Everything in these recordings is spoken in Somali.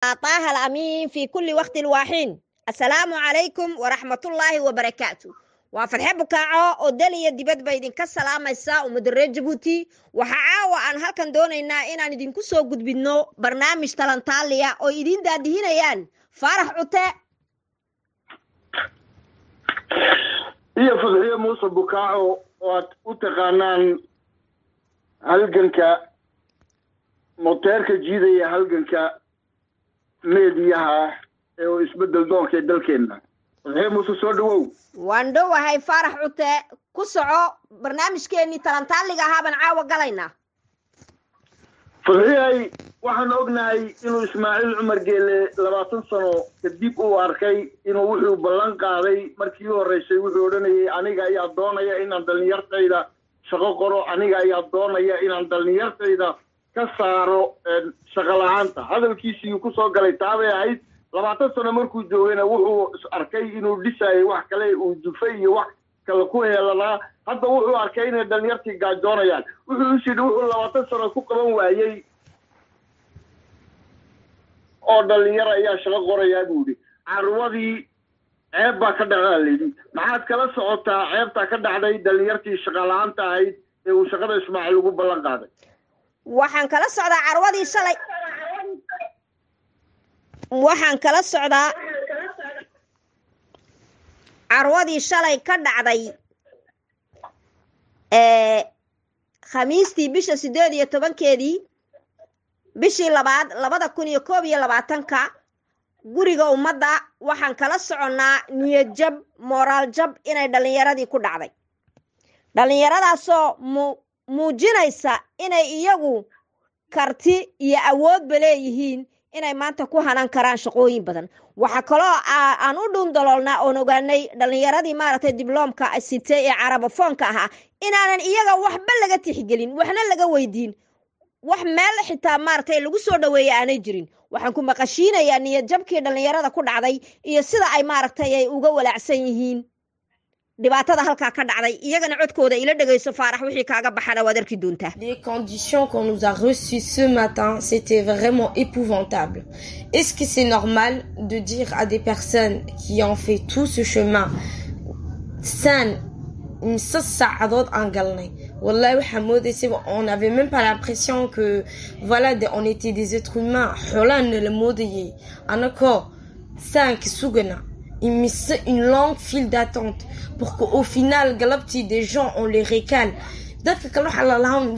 طه الأمين في كل وقت واحين. السلام عليكم ورحمة الله وبركاته. وفرحة بكاعو ودلي دبد بيدين كالسلام إساء ومدرية جبوتي وحعاوة أن هالكن دونينا إن دين كسو قد بنو برنامج تلانتاليا أو إدين دادهين يان فرح عتاء هي فضحية موسى بكاعو وتقانان هالجنكا موتيركا جيدة هالجنكا ميدياها oo isbedel doonka dalkeena waxay musu soo dhawow wando wahay farax cute ku soco barnaamijkeeni talantaaliga haaban caawa galayna fadhiyay waxaan ognahay inuu Ismaaciil Cumar Geele 20 sano kadib uu arkay inuu wuxuu ballan qaaday markii uu horeysay wuxuu oranayay aniga ayaa doonaya inaan dhalinyartayda shaqo qoro aniga ayaa doonaya inaan dhalinyartayda ka saaro shaqo la'aanta hadalkiisii ku soo galay taabay ahayd 20 sano markuu joogayna wuxuu arkay inuu dhisay wax kale uu dufay iyo wax kale ku heelana hadda wuxuu arkay in dhalinyartii gaajoonayaan wuxuu sidoo wuxuu 20 sano ku qaban waayay oo dhalinyaro ayaa shaqo qoraya buudi carwadii ceeb ka dhacday maxaad kala socotaa ceebta ka dhacday dhalinyartii shaqo la'aanta ahayd ee uu shaqada Ismaaciil ugu ballan qaaday waxaan kala socdaa carwadii shalay waxaan kala socdaa carwadii shalay ka dhacday khamiistii bisha 18keedii bishii labaad 2021ka guriga ummadda waxaan kala soconnaa niyad jab moraal jab inay dhalinyaradii ku dhacday dhalinyaradaasoo muujinaysa inay iyagu karti iyo awoodba leeyihiin inay maanta ku hanan karaan shaqooyin badan waxa kaloo aan u dhun daloolnaa oo ogaanay dhalinyaradii maaragtay dibloomka sitay ee carabafoonka ahaa inaanan iyaga waxba laga tixgelin waxna laga weydiin wax meel xitaa maaragtay lagu soo dhaweeyay aanay jirin waxaan ku maqashiinayaa niyad jabkii dhalinyarada ku dhacday iyo sida ay maaragtay ay uga walaacsan yihiin dhibaatada halka ka dhacday iyagana codkooda ila dhageyso faarax wixii kaaga baxana waad arki doontaa. Les conditions qu'on nous a reçues ce matin, c'était vraiment épouvantable. Est-ce que c'est normal de dire à des personnes qui ont fait tout ce chemin sain on n'avait même pas l'impression que voilà on était des êtres humains. Il met une longue file d'attente pour qu'au final, galopti des gens, on les récale.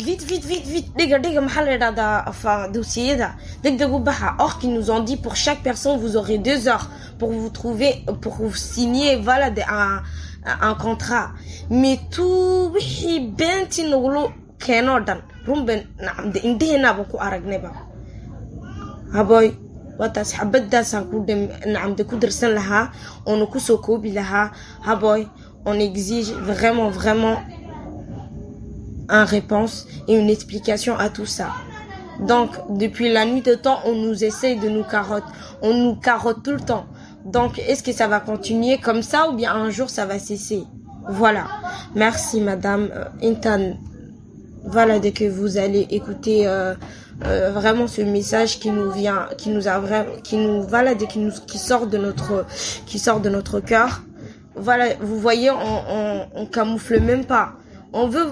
Vite, or qu'ils nous ont dit pour chaque personne, vous aurez 2 heures pour vous trouver, pour vous signer, voilà, un contrat. Mais tout, واتاس حبداس هنكون نعم دكو درسن لها on nous كوسو كوبي لها هابوي on exige vraiment une réponse et une explication à tout ça. Donc depuis la nuit de temps on nous essaye de nous carotte tout le temps. Donc est-ce que ça va continuer comme ça ou bien un jour ça va cesser? Voilà. Merci madame Intan. Voilà, dès que vous allez écouter vraiment ce message qui nous vient, qui sort de notre cœur. Voilà, vous voyez, on camoufle même pas. On veut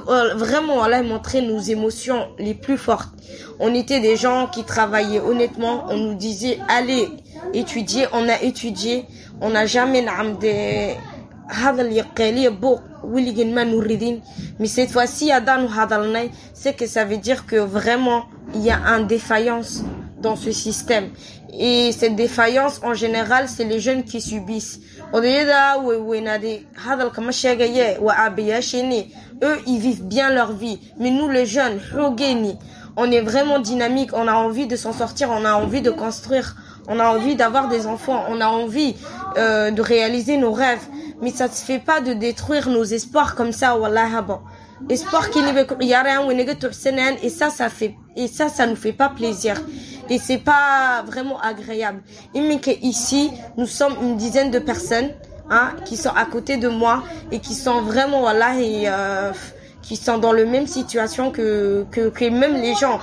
vraiment montrer nos émotions les plus fortes. On était des gens qui travaillaient honnêtement. On nous disait allez étudier. On a étudié. On n'a jamais mais cette fois-ci, c'est que ça veut dire que vraiment, il y a une défaillance dans ce système. Et cette défaillance, en général, c'est les jeunes qui subissent. Eux, ils vivent bien leur vie. Mais nous, les jeunes, on est vraiment dynamique. On a envie de s'en sortir. On a envie de construire. On a envie d'avoir des enfants. On a envie de réaliser nos rêves. Mais ça ne se fait pas de détruire nos espoirs comme ça. Wallah, bon. Espoir qui et ça nous fait pas plaisir. Et c'est pas vraiment agréable. Mais ici, nous sommes une dizaine de personnes, qui sont à côté de moi et qui sont vraiment, voilà, qui sont dans la même situation que même les gens.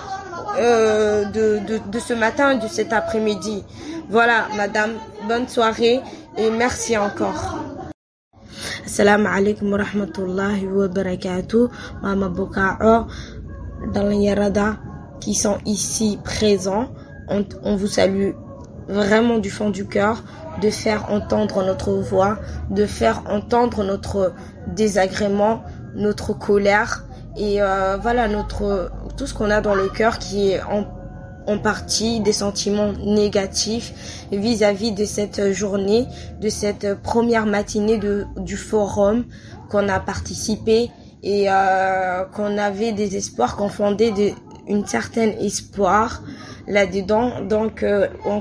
de ce matin, de cet après-midi. Voilà, madame, bonne soirée et merci encore. Assalamu alaikum wa rahmatullahi wa barakatuh. Mama Bokao, dans les Yarada qui sont ici présents, on vous salue vraiment du fond du cœur, de faire entendre notre voix, de faire entendre notre désagrément, notre colère et voilà tout ce qu'on a dans le cœur qui est en partie des sentiments négatifs vis-à-vis de cette journée, de cette première matinée du forum qu'on a participé et qu'on avait des espoirs, qu'on fondait une certaine espoir là-dedans. Donc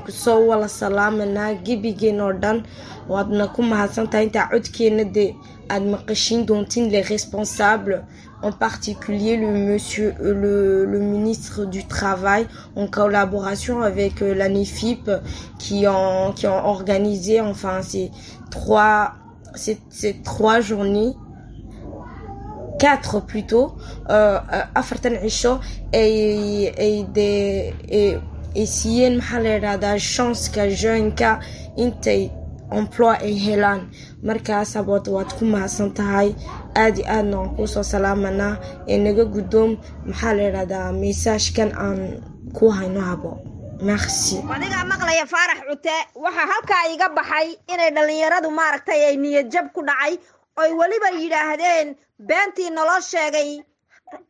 so wala salaamana gibigeen oo dhan waadna ku mahadsantahay inta codkeena de aad maqashin doontiin les responsables, en particulier le ministre du Travail, en collaboration avec la NIFIP, qui ont organisé enfin ces trois journées, 4 plutôt, afartan cisho ay siiyeen maxaa la yidhahdaa chanska jeunka intay emploi ay helaan. Markaas abood waad ku mahadsan tahay aad iyo aadna waan kusoo salaamanaa ee naga guddoom maxaa la yidhahdaa mesaajkan aan ku hayno habo. Merci. Wadiga maqlaya Faarax Cute waxa halka iga baxay inay dhalinyaradu maaragtay ay niyad jab ku dhacay oo waliba yiraahdeen beentii naloo sheegay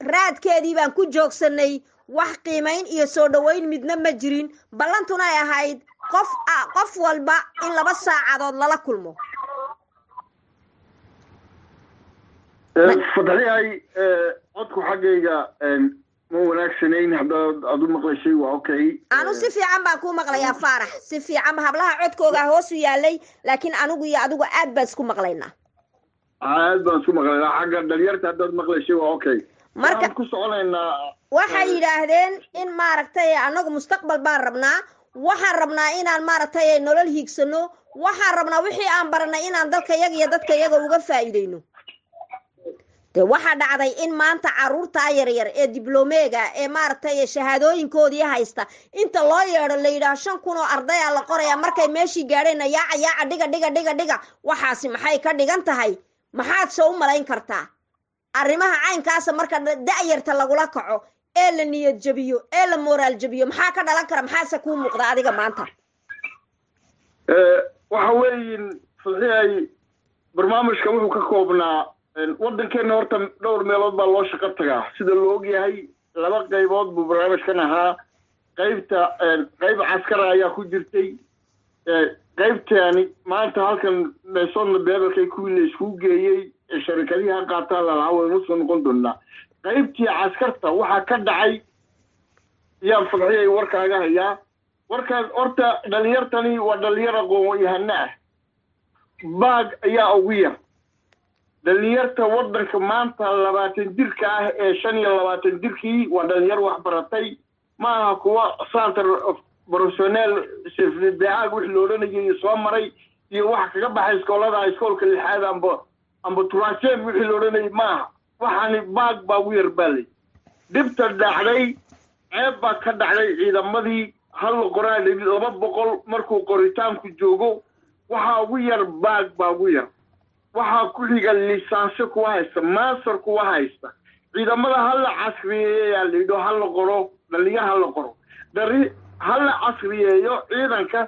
raadkeedii baan ku joogsanay, wax qiimeyn iyo soo dhaweyn midna ma jirin, ballantuna ay ahayd qof walba in 2 saacadood lala kulmo. fadhiyay codku xagayga ma wanaagsanayn haddaad adu maqlashay waa okay. Anu si fiican baan ku maqlayaa Faarax, si fiican hablaha codkooga hoos u yaalay, laakiin anigu iyo adigu aad baan isku maqlaynaa. aad baan isku maqlaynaa xagga dhalinyarta haddaad maqlashay waa okay. marka ku soconaynaa waxay yiraahdeen in maaragtay anagu mustaqbal baan rabnaa, waxaan rabnaa inaan maaragtay nolol hiigsano, waxaan rabnaa wixii aan baranay inaan dalkayaga iyo dadkayaga uga faa'iideyno. waxa dhacday in maanta caruurta yaryar ee diblomeega ee maaragtay shahaadooyinkoodii haysta inta loo yeero la yiraahdo 5,000 oo arday la qoraya markay meeshii gaareen yaaca dhiga waxaasi maxay ka dhigan tahay? maxaad soo u malayn kartaa arrimaha caynkaas marka da'yarta lagula kaco ee la niyad jabiyo ee la moral jabiyo maxaa ka dhalan kara? maxaase ku muuqda adiga maanta? waxa weeyin fadhiyay barnaamijka wuxuu ka koobnaa waddankeena horta dhowr meelood baa loo shaqo tagaa sida loo og yahay. 2 qaybood buu barnaamijkan ahaa. qayb caskara ayaa ku jirtay. qaybtaani maanta halkan meesona beebelkay kuwii la isku geeyey sharikadiha qaataa lalahaa waynu soo noqon doonaa. qaybtii caskarta waxaa ka dhacay yaan fadhiyay warkaaga hayaa. warkaas horta dhalinyartani waa dhalinyar aqoon-yahano ah. baag ayaa ugu yar dhalinyarta waddanka maanta 20 jirka ah ee 25 jirkii waa dhalinyar wax baratay, ma aha kuwa center of professional safety wix loo dhanayay soo maray iyo wax kaga baxay iskoolka 6 amba turaaseen wix loo dhanayay ma aha. waxaani baag baa ugu yar baalay. dibta dhacday ceeb baa ka dhacday ciidamadii hal qoraa 200 markuu qoritaanku joogo waxa ugu yar baag baa ugu yar. waxaa ku xiga lisaanso kuwa haysta, master kuwa haysta. ciidamada hal casriyeeyaa la yidho hal qoro dhalinyar hal qoro dari hal casriyeeyo ciidanka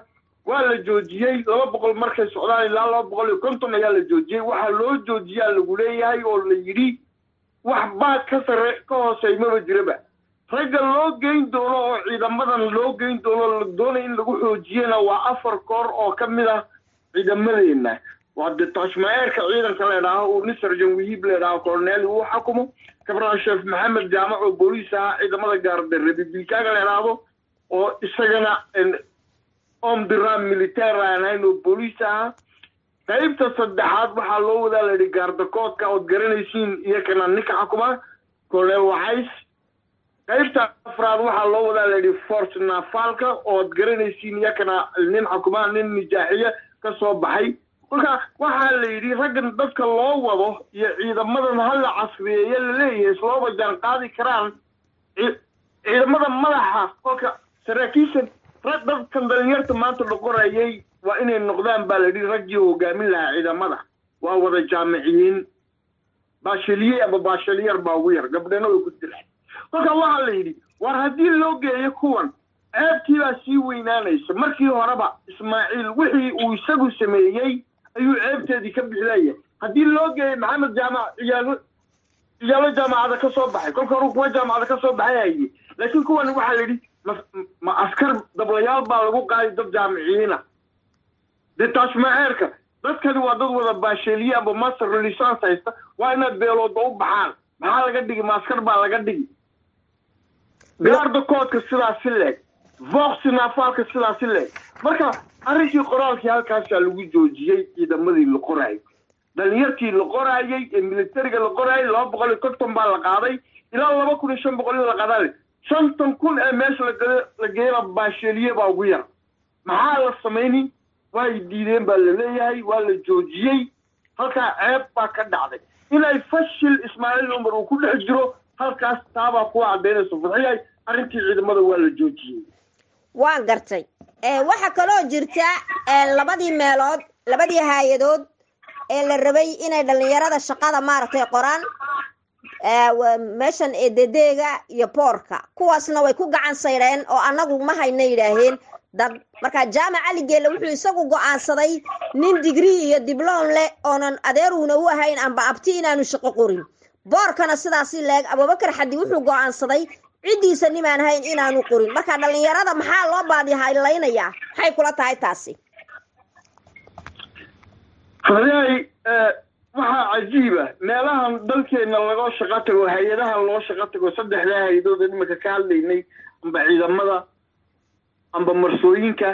waa la joojiyey 200 markay socdaan ilaa 250 ayaa la joojiyey. waxaa loo joojiyaa lagu leeyahay oo la yidhi wax baad ka sare ka hoosay maba jiraba. ragga loo geyn doono oo ciidamadan loo geyn doono la doonay in lagu xoojiyana waa 4 koor oo ka mid ah ciidamadeena. وعند تاشمير كعيدا كلنا ونسر جنويب لنا كورنيل وحكمه كبر الشيخ محمد جامع وبوليسها إذا ما قارد الريبيكا كلنا هذا وإستجنا أم درام ميليتير يعني وبوليسها كيف تصدحات بحلو ذا اللي قارد كود كأود جرينيسين يكنا نك حكمه كورنيل وعيس كيف تفرض بحلو ذا اللي فورسنا فالكا أود جرينيسين يكنا نين حكمه نين نجاحية كصوب حي marka waxa la yiri raggan dadka loo wado iyo ciidamadan hal casriyeeye la leeyahay soo wajan qaadi karaan ciidamada madaxa kolka saraakiishan rag dadkan dhalinyarta maanta la qorayay waa inay noqdaan baa la yidhi raggii hogaamin lahaa ciidamada waa wada jaamiciyiin baashiliye ama baashiliyar baa ugu yar gabdhana way ku jiraan kolka waxaa la yidhi war haddii loo geeyo kuwan ceebtii baa sii weynaanaysa markii horeba ismaaciil wixii uu isagu sameeyey ayuu ceebteedii ka bixilaya haddii loo geeyo maxamed jaamac ciyaalo jaamacada ka soo baxay kolka hore kuwa jaamacada ka soo baxay haye laakiin kuwan waxaa la yidhi ma askar dablayaal baa lagu qaaday dad jaamiciyiina dee taas maceerka dadkani waa dad wada baasheliye amba master renaissance haysta waa inaad beelooda u baxaan maxaa laga dhigi maaskar baa laga dhigi gaarda koodka sidaasi leeg voksi naafaalka sidaasi leeg marka arrinkii qoraalkii halkaasaa lagu joojiyey ciidamadii la qoraayay dhalinyartii la qoraayay ee militariga la qoraayay 250 baa la qaaday ilaa 2500 la qaaday 50,000 ee meesha la geeyay baasheliye baa ugu yar maxaa la sameeyay way diideen baa la leeyahay waa la joojiyey halkaa ceeb baa ka dhacday inay fashil ismaaciil umar uu ku dhex jiro halkaas taabaa kuwa caddaynayso fadxiyay arrintii ciidamada waa la joojiyey waan gartay waxa kaloo jirta labadii meelood labadii hay-adood ee la rabay inay dhalinyarada shaqada maaragtay qoraan meeshan eededeega iyo boorka kuwaasna way ku gacan sayreen oo annagu ma hayna yidhaaheen dad marka jaamac cali geelle wuxuu isagu go'aansaday nin digrii iyo dibloom leh oonan adeeruna u ahayn amba abti inaanu shaqo qorin boorkana sidaasi leeg abubakar xadi wuxuu go'aansaday cidiisa nimaan ahayn inaanu qorin marka dhalinyarada maxaa loo baadihaylaynayaa maxay kula tahay taasi fadhiyay waxaa cajiiba meelahan dalkeena laga shaqo tago hay-adaha loo shaqo tago saddexda hay-adood imika ka hadlaynay amba ciidamada amba marsooyinka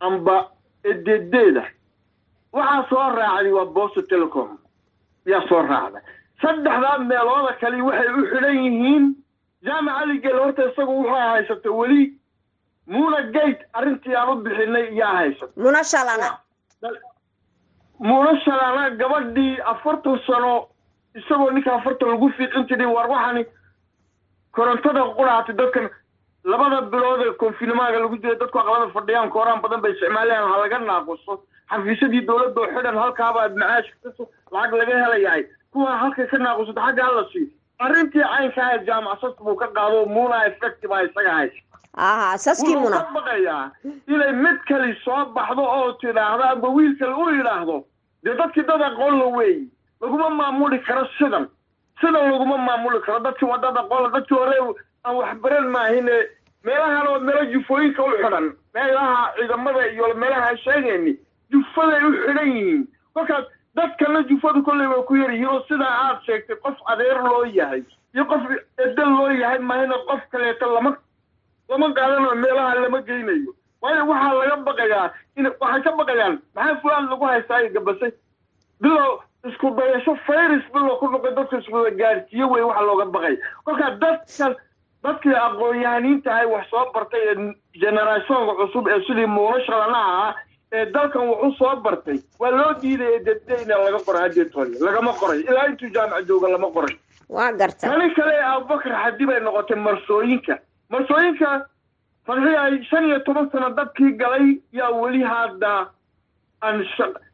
amba ededeeda waxaa soo raacday waa Bosto Telecom yaa soo raacday saddexda meelooda kale waxay u xiran yihiin jaamac cali geelle horta isagu wuxuu haysata weli Muna Gate arrintii aan u bixinay yaa haysata Muna Shalana gabadhii 40 sano isagoo ninka 40 lagu fiiqin jiray war waxani korontada quraatay dadkan labada bilood ee konfinamaaga lagu jiray dadku aqalada fadhiyaan kooraan badan bay isticmaalayaan ha laga naaqoso xafiisadii dawladda oo xidhan halkaaba macaash lacag laga helayahay kuwa halka ka naaqoso xagga la sii arrintii caynka ah jaamacad buu ka qaado Muna effective ay isaga hayso saskii Muna inay mid kale soo baxdo oo tiraahdo amba wiil kale u yiraahdo dadkii dad aqoon la weey laguma maamuli karo sidan laguma maamuli karo dadkii wadada aqoon dadkii hore aan wax baran maahin meelaha loo meel jufooyinka u xiran meelaha ciidamada iyo meelaha sheegayni jufada u xiran yihiin marka dadkana jufadu kulay way ku yar yihiin sida aad sheegtay qof adeer loo yahay iyo qof edel loo yahay maahina qof kale lama qaadano meelaha lama geynayo waayo waxa laga baqayaa in waxa ka baqayaan maxaa fulaan lagu haystay gabasay bilo isku dayasho virus bilo ku noqday dadka isku gaarsiyo way waxa looga baqay kolka dadkii aqoon-yahaniinta ay wax soo bartay generation cusub ee sidii Muna Shalana ee dalkan wuxuu soo bartay waa loo diiday dadayna laga qoraadii toole lagama qoray ilaa intuu jaamac jooga lama qoray waa gartay tani kale Abubakar Xadi bay noqotay marsooyinka fadhiyay 15 sano dadkii galay yaa weli hadda aan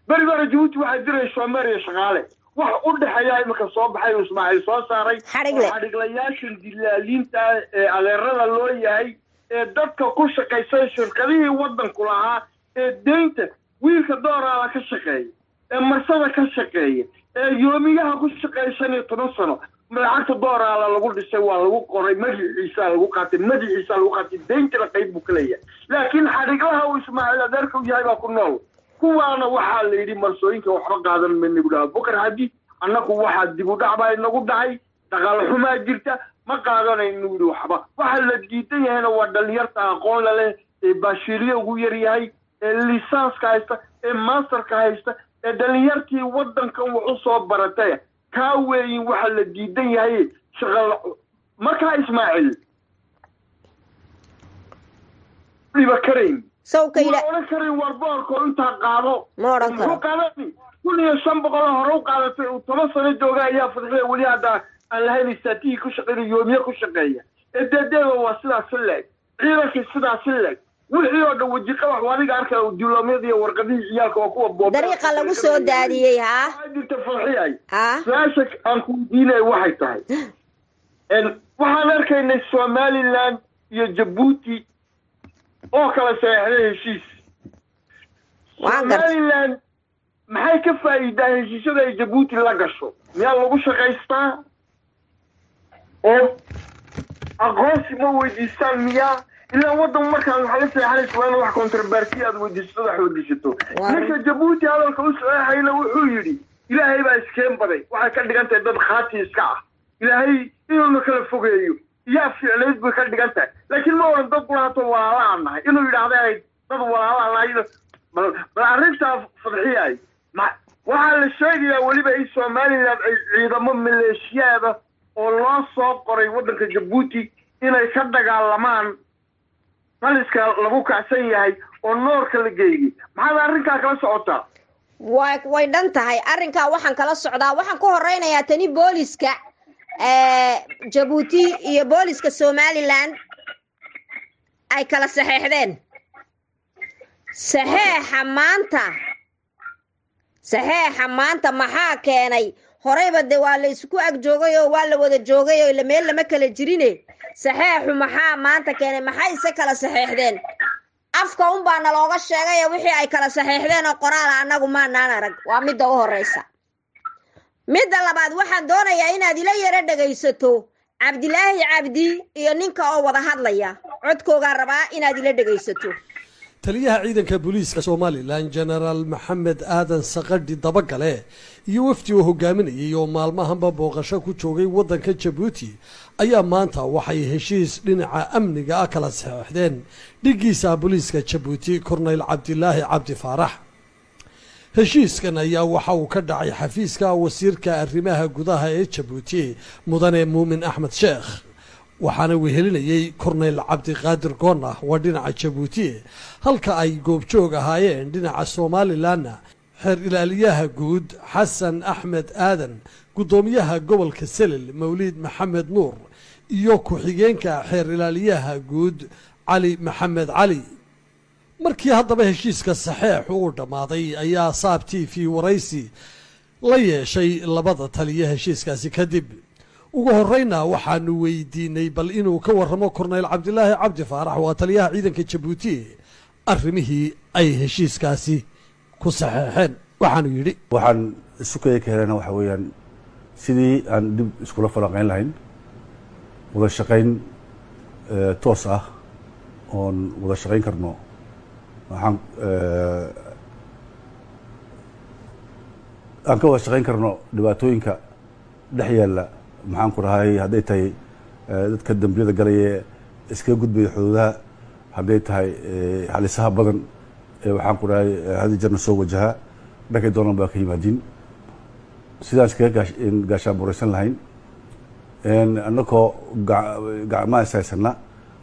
bariga Djibouti waxa jiray Soomaaliya shaqaale wax u dhaxaya imika soo baxay Ismaaciil soo saaray xadhiglayaashan dilaaliinta ee adeerada loo yahay ee dadka ku shaqeysay shirkadihii wadanku lahaa ee deynta wiilka dooraala ka shaqeeyay ee marsada ka shaqeeyay ee yoomiyaha ku shaqeeysan 10 sano lacagta dooraala lagu dhisay waa lagu qoray madaxiisa lagu qaatay deynta la qayb buu ka leeyahay laakiin xadhiglaha uu Ismaaciil adeerka u yahay baa ku nool kuwaana waxaa la yidhi marsooyinka waxba qaadan mayno gudhaa Abubakar Xadi annagu waxaa dib u dhac baa inagu dhacay dhaqaale xumaa jirta ma qaadanayno yidhi waxba waxa la diidan yahayna waa dhalinyarta aqoon la leh ee baashiriye ugu yar yahay ee lisanska haysta ee masterka haysta ee dhalinyartii wadankan wuxuu soo baratay ka weyn waxa la diidan yahay shaqo marka Ismaaciil iba kareem sawkayla oo kareem warboorko inta qaado ma oran karo kulliya 500 hore u qaadatay oo 10 sano jooga ayaa fadhiya wali hada aan lahayn istaatii ku shaqeeyo yoomiye ku shaqeeya ededeeda waa sidaas leeg ciidankii sidaas leeg wixii oo dhan waji qabax wadiga arkaa duulamada iyo warqadii ciyaalka waa kuwa boob dariiqa lagu soo daadiyay jirta farxiyay su'aasha aan ku diinay waxay tahay waxaan arkaynay Somaliland iyo Djibouti oo kala saxeexday heshiis Somaliland maxay ka faa'iidaa heshiisyada ay Djibouti la gasho miyaa lagu shaqaystaa oo aqoonsi ma weydiistaan miyaa ilaa wadan markaan waxa la saxeexay waan wax controversy aad weydiisato wax weydiisato ninka Djibouti hadalka u saxeexayna wuxuu yiri ilaahay baa iskeen baday waxay ka dhigantahay dad khaati iska ah ilaahay inuu kala fogeeyo yaa ficilad bay ka dhigantahay laakiin ma oran dad quraato walaalaha nahay inuu yiraahdo dad walaalaha nahay bal arrinta fadhiyay waxaa la sheegayaa weliba in Somaliland ay ciidamo maleeshiyada oo loo soo qoray wadanka Djibouti inay ka dagaalamaan taliska lagu kacsan yahay oo noorka la geeyay maxaad arrinkaa kala socotaa way dhan tahay arrinkaa waxaan kala socdaa waxaan ku horeynayaa tani booliska Djibouti iyo booliska Somaliland ay kala saxeexdeen saxeexa maanta maxaa keenay horeyba de waa la isku ag joogay oo waa la wada joogay oo meel lama kala jirine saxeexu maxaa maanta keenay maxay isa kala saxeexdeen afka un baa nalooga sheegay wixii ay kala saxeexdeen oo qoraal anagu maanaan arag waa midda u horeysa midda labaad waxaan doonayaa inaad ila yara dhagaysato Cabdilaahi Cabdi iyo ninka oo wada hadlaya codkooga rabaa inaad ila dhagaysato taliyaha ciidanka booliiska Somaliland General Maxamed Aadan Saqadhi dabagale iyo wafdi uu hogaaminayay oo maalmahanba booqasho ku joogay wadanka Djibouti ayaa maanta waxay heshiis dhinaca amniga ah kala saxeexdeen dhigiisa booliiska Djibouti Colonel Cabdilaahi Cabdi Faarax heshiiskan ayaa waxa uu ka dhacay xafiiska wasiirka arrimaha gudaha ee Djibouti mudane Muumin Axmed Sheekh waxaana wehelinayay Colonel Cabdiqaadir Goona waa dhinaca Djibouti halka ay goobjoog ahaayeen dhinaca Somaliland xeer ilaaliyaha guud Xasan Axmed Aadan gudoomiyaha gobolka Selil Mawlid Maxamed Nuur iyo ku-xigeenka xeer ilaaliyaha guud Cali Maxamed Cali markii haddaba heshiiska saxeex uu dhamaaday ayaa Saab TV waraysi la yeeshay labada taliye heshiiskaasi kadib ugu horeyna waxaanu weydiinay bal inuu ka warramo Colonel Cabdilaahi Cabdi Faarax waa taliyaha ciidanka Djibouti arrimihii ay heshiiskaasi ku saxeexeen waxaanu yiri waxaan isu keenayna waxa weeyaan sidii aan dib iskula falaqayn lahayn wada shaqayn toos ah oo wada shaqayn karno waxaan ka wada shaqayn karno dhibaatooyinka dhex yaala maxaan ku rahay hadday tahay dadka dambiyada galaya iska gudbaya xuduudaha hadday tahay halisaha badan waxaan ku rahay hadii jarna soo wajaha dhankay doonaan baa ka yimaadiin sidaan iskaga gaashaan buraysan lahayn annagoo gacmaha ishaysana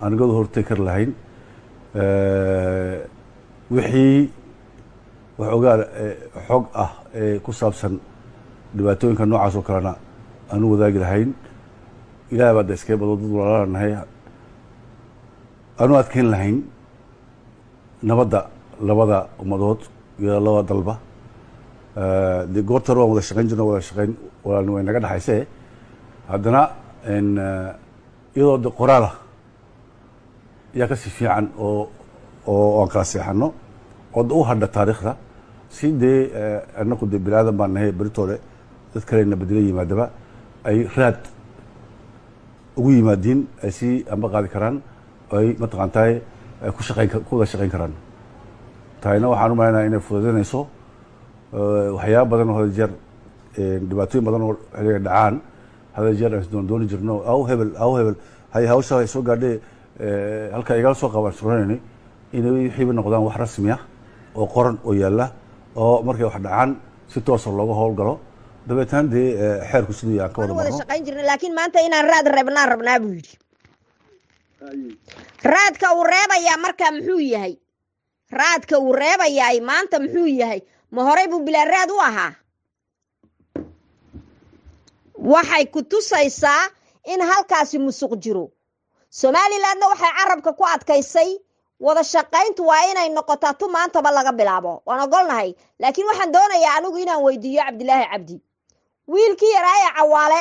anagooda hortay kar lahayn wixii waxoogaa xog ah ee ku saabsan dhibaatooyinka noocaas oo kalena aanu wadaagi lahayn ilaahay baa da iskaga bado dad walaalanahay aanu adkeyn lahayn nabadda labada ummadood iyo labada dalba dee goorta hore waan wada shaqayn jirno wada shaqayn walaalni way naga dhexaysee haddana iyadoo de qoraalah yaa kasii fiican oo aan kala seexano oo u hadha taariikhda si dee annaku dee bilaadan baan nahay beritoole dad kalena bedela yimaadaba ay raad ugu yimaadiin ay si amba qaadi karaan ay mataqaantahay ku wada shaqayn karaan tahayna waxaan u malaynayaa inay fududaynayso waxyaaba badan oo hada jeer dhibaatooyin badan oo xiliga dhacaan hada jeer aan dooni jirno aw hebel hay hawsha ay soo gaadhay halka igala soo qabaan suranayni inay wixiiba noqdaan wax rasmi ah oo qoran oo yaalla oo markay wax dhacaan si toosa looga howlgalo dabeetana dee xeerku sidii aan ka wada marno shaqayn jirnay laakiin maanta inaan raad rabnaa buu yidhi raadka uu reebayaa markaa muxuu yahay raadka uu reebayaay maanta muxuu yahay ma horey buu bilaa raad u ahaa waxay ku tusaysaa in halkaasi musuq jiro somalilandna waxay carabka ku adkaysay wada shaqayntu waa inay noqotaa tu maantaba laga bilaabo waan ogolnahay laakiin waxaan doonayaa anigu inaan weydiiyo cabdilaahi cabdi wiilkii yaraa cawaale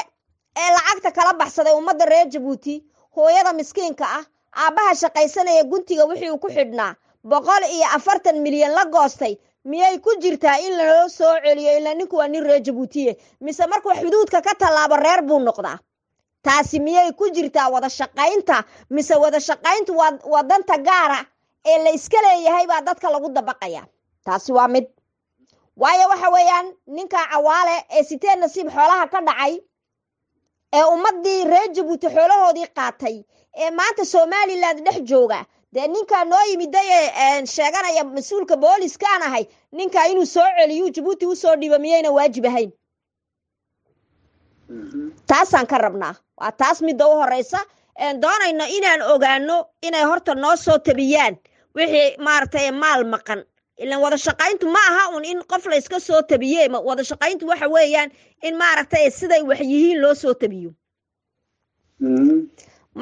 ee lacagta kala baxsaday ummadda reer jabuuti hooyada miskiinka ah aabaha shaqaysanaya guntiga wixii uu ku xidhnaa 140 milyan la goostay miyay ku jirtaa in loo soo celiyo ilaa ninku waa nin reer jabuutiye mise markuu xuduudka ka tallaabo reer buu noqdaa taasi miyay ku jirtaa wada shaqaynta mise wada shaqayntu waa danta gaara ee la iska leeyahay baa dadka lagu dabaqaya taasi waa mid waayo waxa weeyaan ninka cawaale ee siteen nasiib xoolaha ka dhacay ee ummadii reer jabuuti xoolahoodii qaatay ee maanta somaliland dhex jooga dee ninka noo yimiday ee sheeganaya mas-uulka booliiskaan ahay ninka inuu soo celiyo jabuuti u soo dhibo miyayna waajib ahayn taasaan ka rabnaa waa taas midda u horeysa doonayno inaan ogaano inay horta noo soo tabiyaan wixii maaragtay maal maqan ilaan wada shaqayntu ma aha un in qof la iska soo tabiye wada shaqayntu waxa weeyaan in maaragtay siday wax yihiin loo soo tabiyo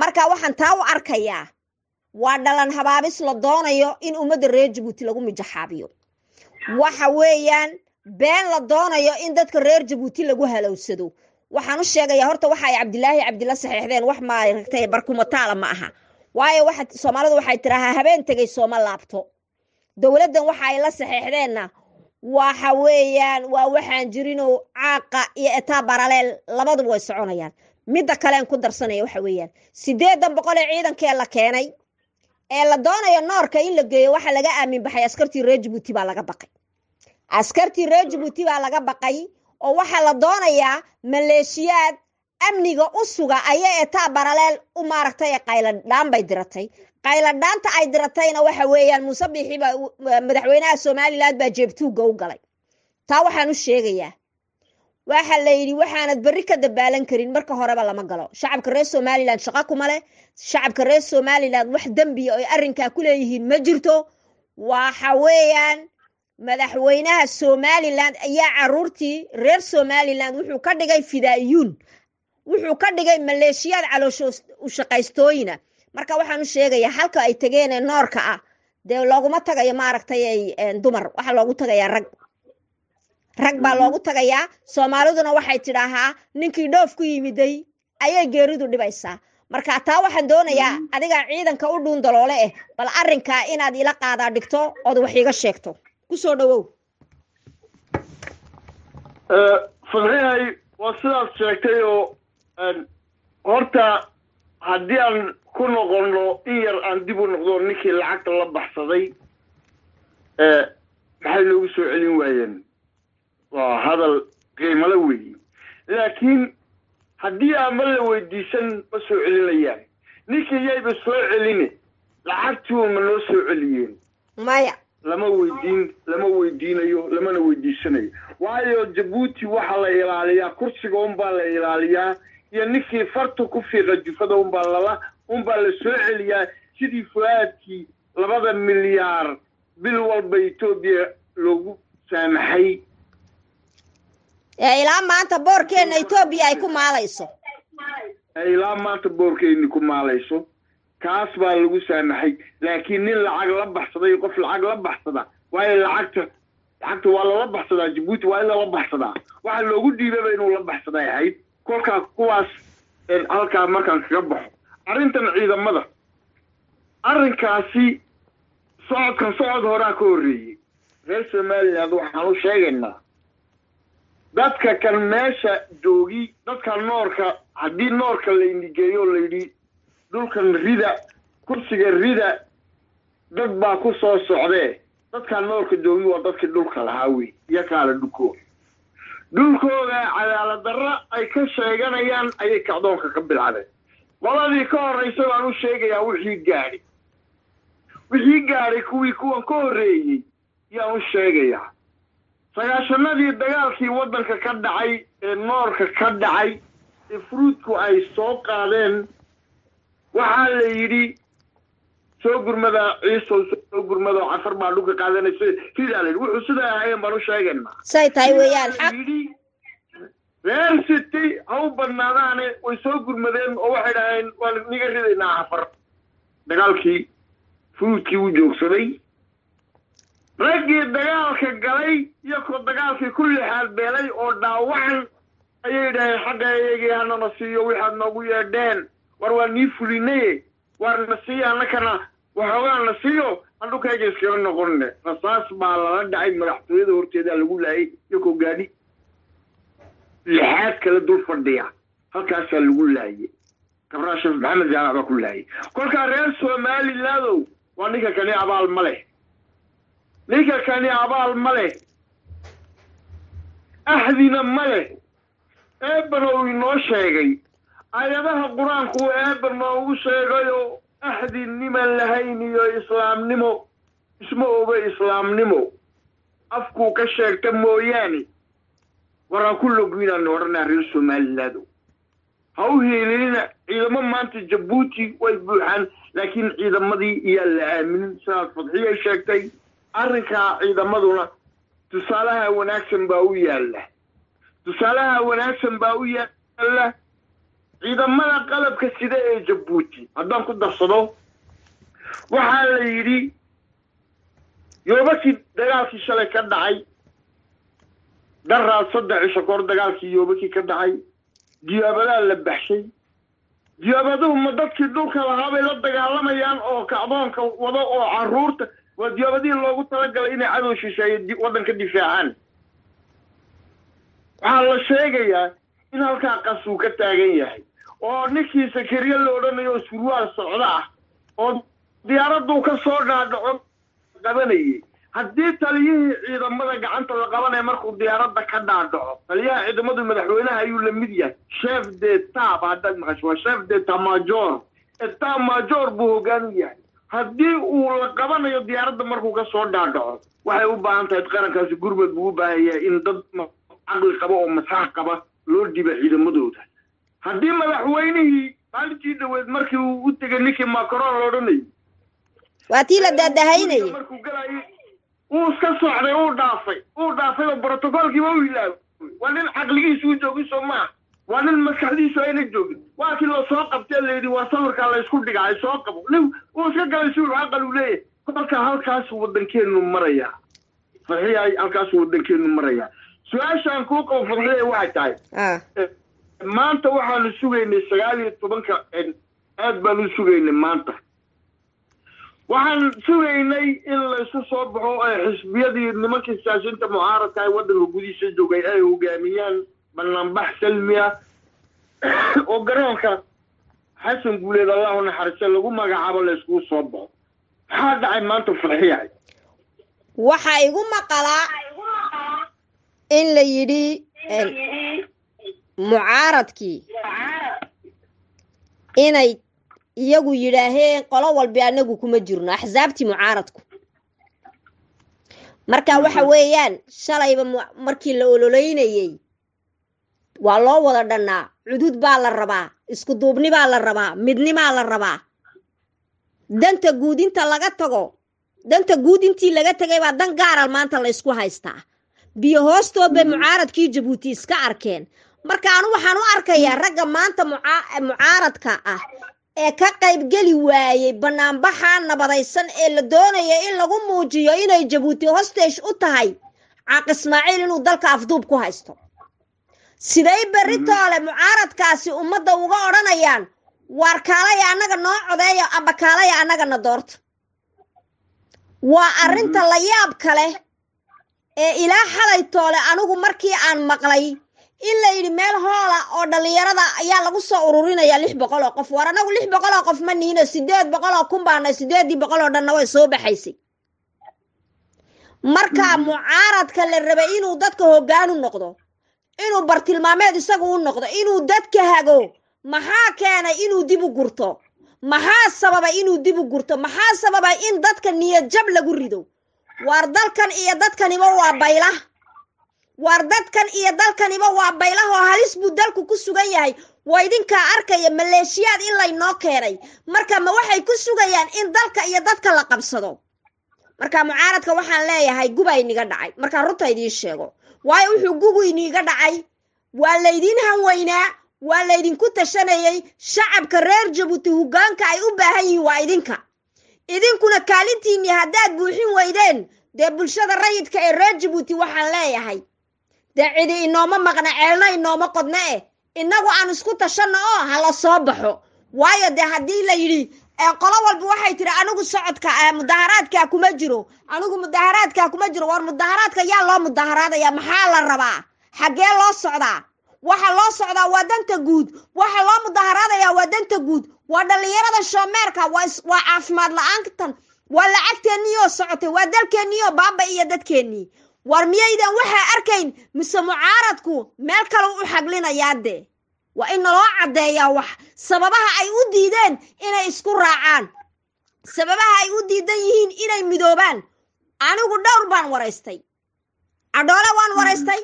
marka waxaan taa u arkayaa waa dhalan habaabis la doonayo in ummadda reer jabuuti lagu mijaxaabiyo waxa weeyaan been la doonayo in dadka reer jabuuti lagu halowsado waxaan u sheegayaa horta waxa ay cabdilaahi cabdilla saxiixdeen wax maaragtay barkumataala ma aha waayo waxa Soomaalidu waxay tiraahdaa habeen tagay Soomaal laabto dawladdan waxa ay la saxiixdeenna waxa weeyaan waa waxaan jirinoo caaqa iyo etaa parallel labaduba way soconayaan midda kale aan ku darsanay waxa weeyaan 800 ciidankee la keenay ee la doonayo noorka in la geeyo waxa laga aamin baxay askartii reer Jabuuti baa laga baqay askartii reer Jabuuti baa laga baqay oo waxa la doonayaa maleeshiyaad amniga u suga ayay etaa parallel u maaragtay qayladaan bay diratay qayladaanta ay diratayna waxa weeyaan Muuse Biixi baa madaxweynaha Soomaaliland baa jeebtuuga u galay taa waxaan u sheegayaa waxa la yiri waxaanad bari ka dabaalan karin marka horeba lama galo shacabka reer Soomaaliland shaqo kuma leh shacabka reer Soomaaliland wax dambi oo arrinka ku leeyihiin ma jirto waxa weeyaan madaxweynaha Soomaaliland ayaa caruurtii reer Soomaaliland wuxuu ka dhigay fidaayuun wuxuu ka dhigay maleeshiyad caloosho u shaqaystooyina marka waxaan u sheegayaa halka ay tageen noorka ah dee looguma tagayo maaragtay dumar waxa loogu tagayaa rag baa loogu tagayaa Soomaaliduna waxay tidhaahaa ninkii dhoof ku yimiday ayay geeridu dhibaysaa marka taa waxaan doonayaa adiga ciidanka u dhuun daloole bal arrinka inaad ila qaada dhigto oo wax iga sheegto ku soo dhawow fadhiyay wasidaad sheegtay oo horta haddii aan ku noqono in yar aan dib u noqdo ninkii lacagta la baxsaday maxay noogu soo celin waayeen waa hadal qiimo la weeyey laakiin haddii aan ma la weydiisan ma soo celinayaan ninkii yayba soo celine lacagtuu ma noo soo celiyeen maya lama weydiinayo lamana weydiisanayo waayo Jabuuti waxa la ilaaliyaa kursiga unbaa la ilaaliyaa iyo ninkii fartu ku fiiqa jufada unbaa la soo celiyaa sidii fuaadkii 2 milyaar bil walba Itoobiya loogu saamaxay ilaa maanta boorkeena Itoobiya ay ku maalayso ilaa maanta boorkeena ku maalayso kaas baa lagu saamaxay laakiin nin lacag la baxsaday qof lacag la baxsada way lacagta waa la baxsadaa Jabuuti waa la baxsadaa waxa loogu dhiibay inuu la baxsaday ahayd kolka kuwaas halka markaan kaga baxo arrintan ciidamada arrinkaasi socod hore ka horeeyay reer Soomaaliland waxaan u sheegaynaa dadka kan meesha joogi dadka noorka haddii noorka la indigeeyo la yidhi dhulkan rida kursiga rida dad baa ku soo socdee dadka noorka joogi waa dadkii dhulka lahaa wey iyo kaala dhulkooda cadaalad darro ay ka sheeganayaan ayay kacdoonka ka bilcadeen qoladii ka horreysay waan u sheegayaa wixii gaadhay kuwan ka horreeyey yaan u sheegayaa 9-nadii dagaalkii waddanka ka dhacay ee noorka ka dhacay ee fruudku ay soo qaadeen waxaa la yidhi soo gurmada ciiso soo gurmada cafar baa dhulka qaadanaysa sidaa la yidhi wuxuu sidaa ahaayeen baan u sheegaynaa say tahay weeyaan xaq reer city ha u badnaadaane way soo gurmadeen oo waxay dhaheen waan niga ridaynaa afar dagaalkii fuudkii u joogsaday raggii dagaalka galay iyo ko dagaalkii ku lixaad beelay oo dhaawacan ayay dhaheen xagga iyagii hanana siiyo waxaad noogu yeedheen war waa nii fulinaye waar na siiyo annakana waxoogaa na siiyo andhukayga iskala noqonne rasaas baa lala dhacay madaxtooyada horteedaa lagu laayay iyo ko gaadhi lixaad kala dul fadhiya halkaasaa lagu laayay kabraa sheekh maxamed jaamac baa ku laayay kolkaa reer somalilandow waa ninka kani abaal ma leh ninka kani abaal ma leh ahdina ma leh eebana uu inoo sheegay aayadaha qur-aanku uu eeba noogu sheegayo ahdi niman lahayn iyo islaamnimo isma oga islaamnimo afkuu ka sheegta mooyaane waraa ku logwinaan odhanaa reer somaliland ha u heelina ciidamo maanta jabuuti way buuxaan laakiin ciidamadii iyaa la aaminin sidaas fadxiyay sheegtay arrinkaa ciidamaduna tusaalaha wanaagsan baa u yaalla tusaalaha wanaagsan baa u yaalla ciidamada qalabka sida ee jabuuti haddaan ku darsado waxaa la yidhi yoobakii dagaalkii shalay ka dhacay daraad 3 cisho kahor dagaalkii yoobakii ka dhacay diyaabadaa la baxshay diyaabaduhu ma dadkii dhulka lahaa bay la dagaalamayaan oo kacdoonka wado oo carruurta waa diyaabadihii loogu talagalay inay cadow shisheeye waddanka difaacaan waxaa la sheegayaa in halkaa qasuu ka taagan yahay oo ninkii sakariye la odhanayo surwaal socda ah oo diyaaraddu ka soo dhaadhaco qabanayay haddii taliyihii ciidamada gacanta la qabanaya markuu diyaaradda ka dhaadhaco taliyaha ciidamadu madaxweynaha ayuu la mid yahay chef d'etat haddaad maqasho waa chef d'etat major etat major buu hoggaan u yahay haddii uu la qabanayo diyaaradda markuu ka soo dhaadhaco waxay u baahan tahay qarankaasi gurmad buu u baahan yahay in dad caqli qaba oo maskax qaba loo dhiba ciidamadooda haddii madaxweynihii maalintii dhaweed markii uu u tegay ninkii macron la odhanayay waa tii la daadahaynayay markuu galayay uu iska socday uu dhaafay oo brotocolkiiba u ilaaway waa nin caqligiisu u joogin soo maaha waa nin maskaxdiisu ayna joogin waa kii loo soo qabtee layidhi waa sawirkaa la isku dhigay soo qabo nin uu iska galay si aqal uu leeyahay kolka halkaasuu waddankeenu marayaa fadxiya halkaasuu waddankeenu marayaa su-aashaan kuu qabo fadxiya waxay tahay maanta waxaanu sugaynay 19 aad baanu sugaynay maanta waxaan sugaynay in la isu soo baxo ee xisbiyadii nimankii siyaasiyiinta mucaaradka ay waddanka gudihiisa joogay ay hogaamiyaan banaanbax salmi ah oo garoonka xasan guuleed allahu naxariista lagu magacaabo la iskugu soo baxo maxaa dhacay maanta farxiyahay waxaa igu maqalaa in la yidhi mucaaradkii inay iyagu yidhaaheen qolo walba anagu kuma jirno axsaabtii mucaaradku marka waxa weeyaan shalayba markii la ololeynayay waa loo wada dhannaa cudud baa la rabaa isku duubni baa la rabaa midnimaa la rabaa danta guud inta laga tago danta guud intii laga tagay baa dan gaaral maanta la isku haystaa biyo hoostood bay mucaaradkii jabuuti iska arkeen marka anu waxaan u arkayaa ragga maanta mucaaradka ah ee ka qaybgeli waayey banaanbaxa nabadaysan ee la doonaya in lagu muujiyo inay jabuuti hostage u tahay caaq ismaaciil inuu dalka afduub ku haysto siday beritoole mucaaradkaasi ummadda uga odhanayaan waar kaalaya annaga noo codeeya amba kaalaya annagana doorta waa arrinta la yaab kale ee ilaa xalay toole anigu markii aan maqlay in la yidhi meel hoola oo dhallinyarada ayaa lagu soo ururinayaa 600 oo qof war anagu 600 oo qof ma niino 800 oo kun baana 800 oo dhanna way soo baxaysay marka mucaaradka la rabay inuu dadka hoggaan u noqdo inuu bartilmaameed isagu u noqdo inuu dadka hago maxaa keenay inuu dib u gurto maxaa sababa inuu dib u gurto maxaa sababa in dadka niyad jab lagu rido war dalkan iyo dadkaniba waa bayla war dadkan iyo dalkaniba waa baylaha oo halis buu dalku ku sugan yahay waa idinka arkaya maleeshiyaad in laynoo keenay marka ma waxay ku sugayaan in dalka iyo dadka la qabsado marka mucaaradka waxaan leeyahay gubay niga dhacay marka runta idin sheego waayo wuxuu gugu iniga dhacay waa laydin hanweynaa waa laydinku tashanayay shacabka reer Jabuuti hoggaanka ay u baahan yihiin waa idinkuna kaalintiinni haddaad buuxin weydeen dee bulshada rayidka ee reer Jabuuti waxaan leeyahay dee cidi inooma maqna ceelna inooma qodna inagu aan isku tashanno oo hala soo baxo waayo dee haddii la yidhi qolo walba waxay tiri anigu socodka mudaharaadka kuma jiro war mudaharaadka yaa loo mudaharaadaya maxaa la rabaa xagee loo socdaa waxa loo socdaa waa danta guud waxa loo mudaharaadaya waa danta guud waa dhalinyarada shoomeerka waa caafimaad la'aantan waa lacagteenniyoo socotay waa dalkeenniyoo baaba iyo dadkeennii war miyaydan waxaa arkayn mise mucaaradku meel kale u xaglinayaa dee waa in loo caddeeyaa wax sababaha ay u diideen inay isku raacaan sababaha ay u diidan yihiin inay midoobaan anigu dhowr baan waraystay Adhoole waan waraystay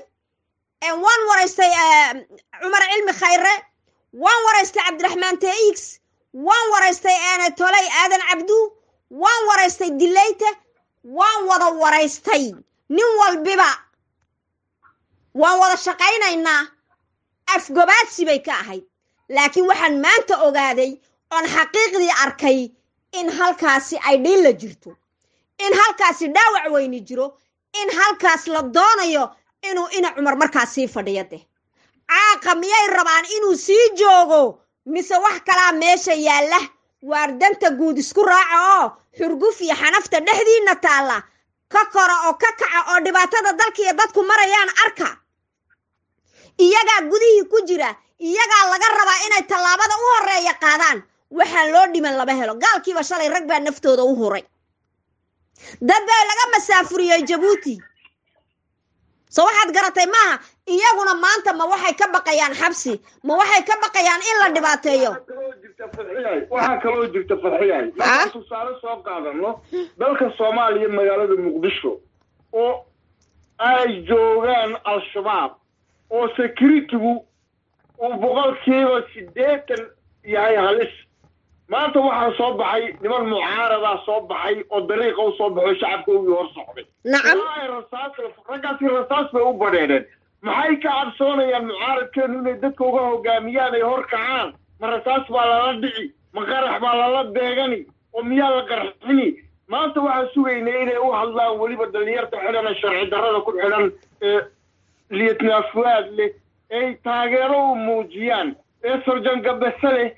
Cumar Cilmi Khayre waan waraystay Cabdiraxmaan Teix waan waraystay Tolay Aadan Cabdu waan waraystay Dilayta waan wada waraystay nin walbiba waan wada shaqaynaynaa afgobaadsi bay ka ahayd laakiin waxaan maanta ogaaday on xaqiiqdii arkay in halkaasi ay dhil jirto in halkaasi dhaawac weyni jiro in halkaas la doonayo inuu Cumar markaas sii fadhiyade caaqa miyay rabaan inuu sii joogo mise wax kala meesha yaala waar danta guud isku raaco oo xurguf iyo xanafta dhexdiina taala ka koro oo ka kaca oo dhibaatada dalka iyo dadku marayaan arka iyaga gudihii ku jira iyaga laga rabaa inay talaabada u horeeya qaadaan waxa loo dhiman laba helo gaalkiiba shalay rag baa naftooda u horay dad baa laga masaafuriyay Jabuuti soo waxaad garatay maaha iyaguna maanta ma waxay ka baqayaan xabsi ma waxay ka baqayaan in la dhibaateeyo waxa kaloo jirta farxiyay marka tusaale soo qaadano dalka Soomaaliya magaalada Muqdisho oo ay joogaan al-shabaab oo security-gu uu boqolkiiba 80 yahay halis maanta waxaa soo baxay niman mucaarada soo baxay oo dariiqa u soo baxo shacabka ugu hor socday nacam raggaasi rasaas bay u badheedeen maxay ka cabsoonayaan mucaaradkeenu inay dadka uga hogaamiyaan ay hor kacaan ma rasaas baa lala dhici ma qarax baa lala deegani oo miyaa la qarxini maanta waxaan sugaynay inay u hadlaan weliba dhalinyarta xidhan sharci darrada ku xidhan liitnaafuwaad leh ay taageero u muujiyaan sarjan gabasa leh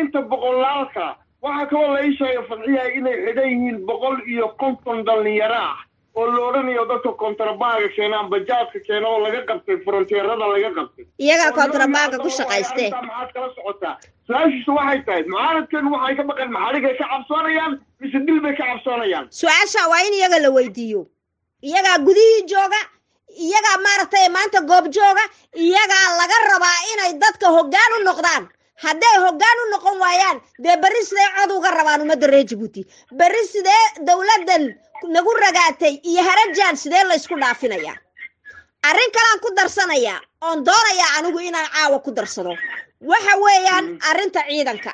inta boqolaalka waxa kaloo la ii sheegay fadxiyahay inay xidhan yihiin 150 dhalinyaro ah oo la odhanayo dadka kontrabaaga keenaan bajaadka keena oo laga qabtay fronteerada laga qabtay iyaga kontrabaaga ku shaqaystay maxaad kala socotaa su'aashiisu waxay tahay mucaaradkan waxay ka baqeen maxaligay ka cabsoonayaan mise dil bay ka cabsoonayaan su'aasha waa in iyaga la weydiiyo iyaga gudihii jooga iyaga maartay maanta goob jooga iyaga laga rabaa inay dadka hoggaan u noqdaan hadday hoggaan u noqon waayaan dee bari sidee cod uga rabaan ummadda reer Jabuuti bari sidee dawladdan nagu ragaatay iyo harajaan sidee la isku dhaafinaya arrin kale ku darsanaya oon doonaya anigu inaan caawa ku darsado waxa weeyaan arrinta ciidanka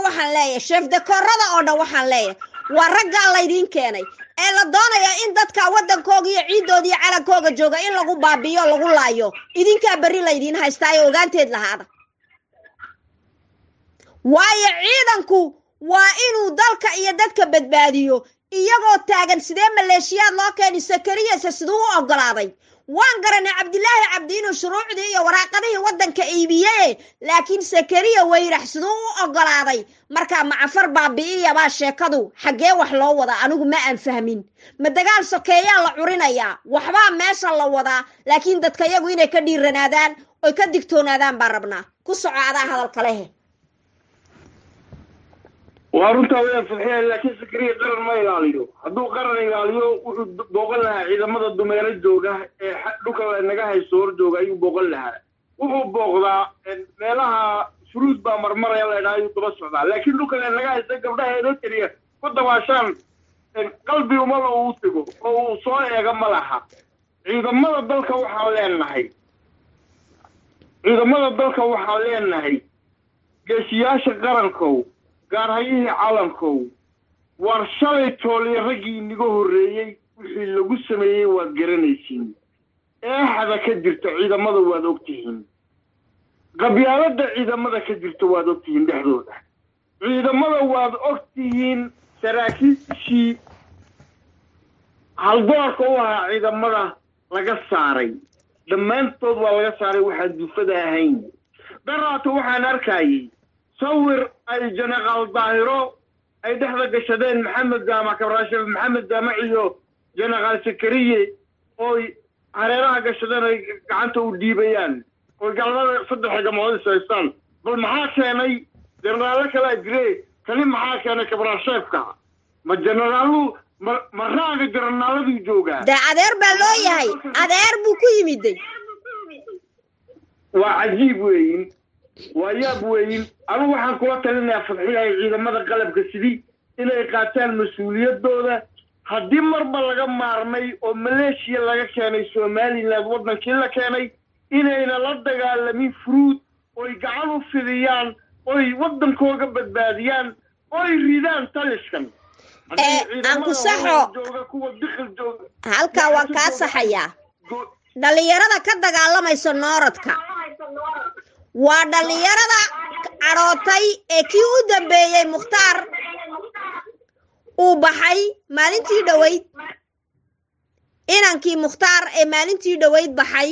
waxaan leeyahay chef de corps-da oo dhan waxaan leeyahay waa ragga la idin keenay ee la doonaya in dadka wadankooga iyo ciidooda iyo calankooga jooga in lagu baabiyo lagu laayo idinka bari la idin haystaayo ogaanteed lahaada waayo ciidanku waa inuu dalka iyo dadka badbaadiyo iyagoo taagan sidee maleeshiyaad loo keenay Sakariya sidoo u ogolaaday waan garanay Cabdilaahi Cabdi inuu shuruucdii iyo waraaqadihii wadanka iibiyay laakiin Sakariya wayrax sidoo u ogolaaday marka macafar baabi'iya baa sheekadu xagee wax loo wada anigu ma aan fahmin ma dagaal sokeeyaa la curinaya waxba meesha la wada laakiin dadka iyagu inay ka dhiiranaadaan oo ka digtoonaadaan baan rabnaa ku socda hadalka leh وارنتا وين فضحيه لكن سكري قرن ما يلاليو هدو قرن يلاليو وحو بوقل لها عيدامada dumeero jooga ee dhulka naga hayso jooga ayuu boqol lahaa wuxuu booqdaa meelaha furuud baa marmaraya la ilaahay daba socda laakiin dhulka naga hayso gabdhaheedo kaliya ku dawaashaan qalbi uma la uu tago oo soo eega malaha ciidamada dalka waxaa leenahay geesiyaasha qarankow gaarhayihii calankow war shalay toolay raggii niga horreeyay wixii lagu sameeyay waad garanaysiin eexada ka jirta ciidamada waad ogtihiin qabyaaladda ciidamada ka jirta waad ogtihiin dhexdooda ciidamada waad ogtihiin saraakiishii haldoorka u ahaa ciidamada laga saaray dhammaantood waa laga saaray waxaan dufada ahayn daraato waxaan arkayay sawir ay jenaraal daahiro ay dhexda gashadeen maxamed jaamac kabraashef maxamed jaamac iyo jenaraal sakariye oo hareeraha gashadeen ay gacanta u dhiibayaan oo galmada saddex gacmood haystaan bal maxaa keenay jenaraal kala jire kali maxaa keenay kabraashefka ma jenaraalu ma raaga jenaraaladu jooga da adeer baa loo yahay adeer buu ku yimiday waa cajiib weyn وياب وين أنا waxaan kula talinayaa fadxiyaha ciidamada qalabka sidii inay qaataan mas'uuliyad dooda hadii marba laga maarmay oo Malaysia laga keenay Soomaaliland wadankii la keenay inayna la dagaalamin fruud oo ay gacan u fidiyaan oo ay wadankooda badbaadiyaan oo ay ridaan taliskan aan ku saxo halka waan ka saxayaa dhalinyarada ka dagaalamayso nooradka waa dhalinyarada carootay ee kii u dambeeyay Mukhtaar uu baxay maalintii dhaweyd inankii Mukhtaar ee maalintii dhaweyd baxay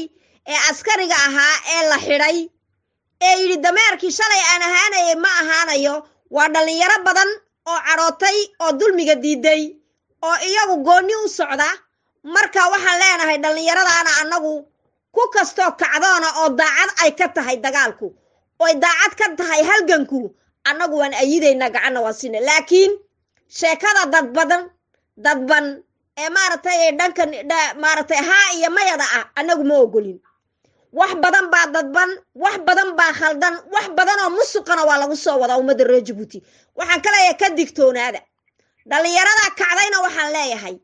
ee askariga ahaa ee la xidhay ee yiri dameerkii shalay aan ahaanay ma ahaanayo waa dhalinyaro badan oo carootay oo dulmiga diiday oo iyagu gooni u socda marka waxaan leenahay dhalinyaradaana anagu ku kasto kacdoona oo daacad ay ka tahay dagaalku oo daacad ka tahay halganku anagu waan ayideyna gacan waasina laakiin sheekada dadban ee maartay dhankan maartay ha iyo mayada ah anagu ma ogolin wax badan baa dadban wax badan baa khaldan wax badan oo musuqana waa lagu soo wada umada reer Djibouti waxaan kale ka digtoonaada dhalinyarada kacdayna waxaan leeyahay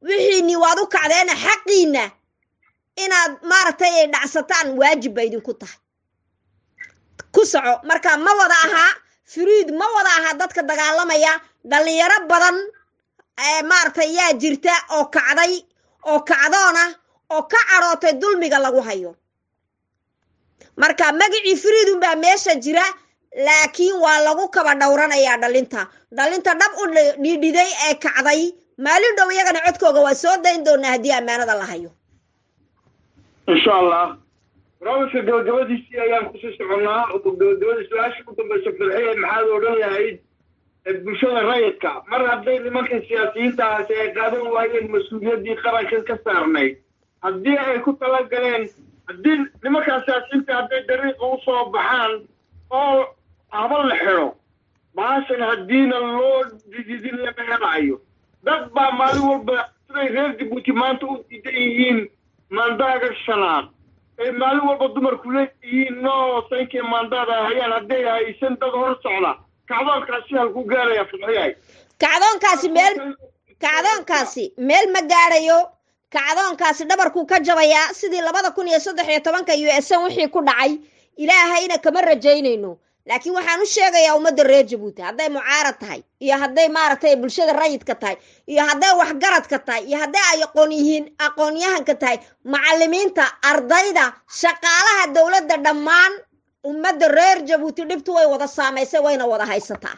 wixii ni waad u kacdeena xaqiina inaad maartay dhacsataan waajib bay idinku tahay ku soco marka ma wada aha firiid ma wada aha dadka dagaalamaya dhalinyaro badan ee maartay yaa jirta oo kacday oo kacdoona oo ka carootay dulmiga lagu hayo marka magacii firiidun baa meesha jira laakiin waa lagu kaba dhowranaya dhalinta dhab u dhidhiday ee kacday maalin dhow iyagana codkooga waa soo dayn doonaa haddii amaanada la hayo إن شاء الله رابط الجوادي أيام خصوص عنا الجوادي سلاش كنت بشوف الحين محل وراني هيد بشون الرئيس مرة بدي ممكن سياسيين تاع قادم وهي المسؤولية دي خرج كسرني هدي كنت لقين هدي لمكان سياسيين تاع دريق وصوب بحال أو عمل الحرو عشان هدينا اللون دي اللي بيعيو دبا مالو بتري غير جيبوتي ما انتو تيجين mandaga shanaad ee maalin walba dumarku leeyihiin no sanke mandada hayaan haday aysan dad hor socda kacdoonkaasi halku gaaraya fadhiyay kacdoonkaasi meel ma gaarayo kacdoonkaasi dhabarku ka jabaya sidii 2013 US wixii ku dhacay ilaahayna kama rajaynayno laakiin waxaan u sheegayaa umada reer Djibouti haday mucaarad tahay iyo haday maartay bulshada rayidka tahay iyo haday wax garad ka tahay iyo haday ay aqoonyahan ka tahay macallimiinta ardayda shaqaalaha dawladda dhammaan umada reer Djibouti dhibtu way wada saameysay wayna wada haysataa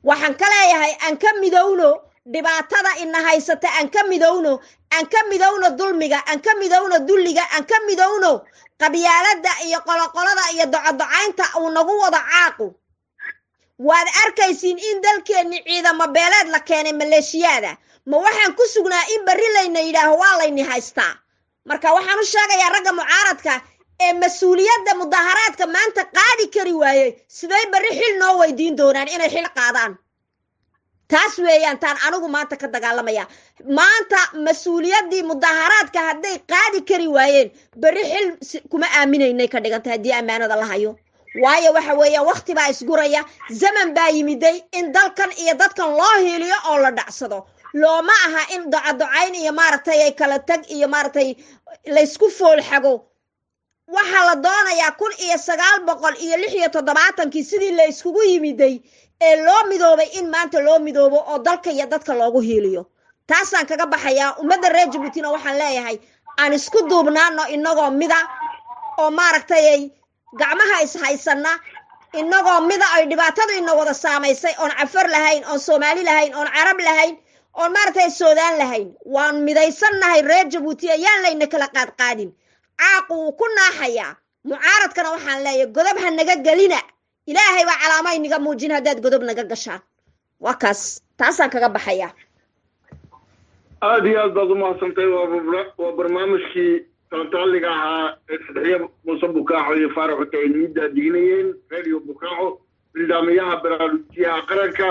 waxaan ka leeyahay aan ka midowno dhibaatada in haysata aan ka midowno dulmiga aan ka midowno dulliga aan ka midowno qabyaalada iyo qoloqolada iyo docodocaynta uu nagu wada caaqo waad arkaysiin in dalkeeni ciidamo beeleed la keenay maleeshiyada ma waxaan ku sugnaa in bari layna yiraaho waa layni haystaa marka waxaan u sheegayaa ragga mucaaradka ee mas'uuliyadda mudaharaadka maanta qaadi kari waayay sidee bari xil noo weydiin doonaan inay xil qaadaan taas weeyaan taan anigu maanta ka dagaalamaya maanta mas'uuliyadii mudaharaadka haday qaadi kari waayeen bari xil kuma aaminaynay ka dhiganta hadii amaanada la hayo waayo waxa weeyaan waqti baa isguraya zaman baa yimiday in dalkan iyo dadkan loo hiiliyo oo la dhacsado looma aha in docodocayn iyo maartay ay kala tag iyo maartay la isku fool xago waxa la doonayaa 1976 sidii la iskugu yimiday ee loo midoobay in maanta loo midoobo oo dalka iyo dadka loogu hiiliyo taasaan kaga baxayaa umada reer Djibouti waxaan leeyahay aan isku duubnaano inagoo mida oo maartay gacmaha is haysana inagoo mida ay dhibaatadu ina wada saamaysay oon cafar lahayn oon Soomaali lahayn oon Carab lahayn oon maartay Suudaan lahayn waan midaysannahay reer Jabuuti ayaan layna kala qaadqaadin caaqu ku naaxaya mucaaradkana waxaan leeyahay godob ha naga galina ilaahay baa calaamay naga muujin hadaad godob naga gashaan waa kaas taasaan kaga baxaya aad iyo aad baad u mahadsantahay waa barnaamijkii talentaliga ahaa saddexiya Muuse Bukaaco iyo Faarax Utayniida diinayeen radio Bukaaco barnaamijyaha barnaamijyaha qaranka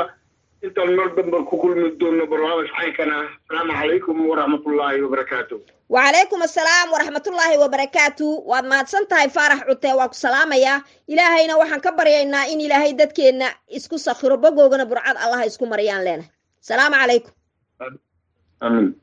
intaan mar dambe ku kulmi doono barnaamij caynkana assalaamu calaykum waraxmatullaahi wabarakaatuh وعليكم السلام ورحمة الله وبركاته وما تسنتهي فارح عتي واكو سلاميا إلهينا وحن كبرينا إن إلهي ددكينا اسكو سخيرو بقوغنا برعاد الله اسكو مريان لنا السلام عليكم آمين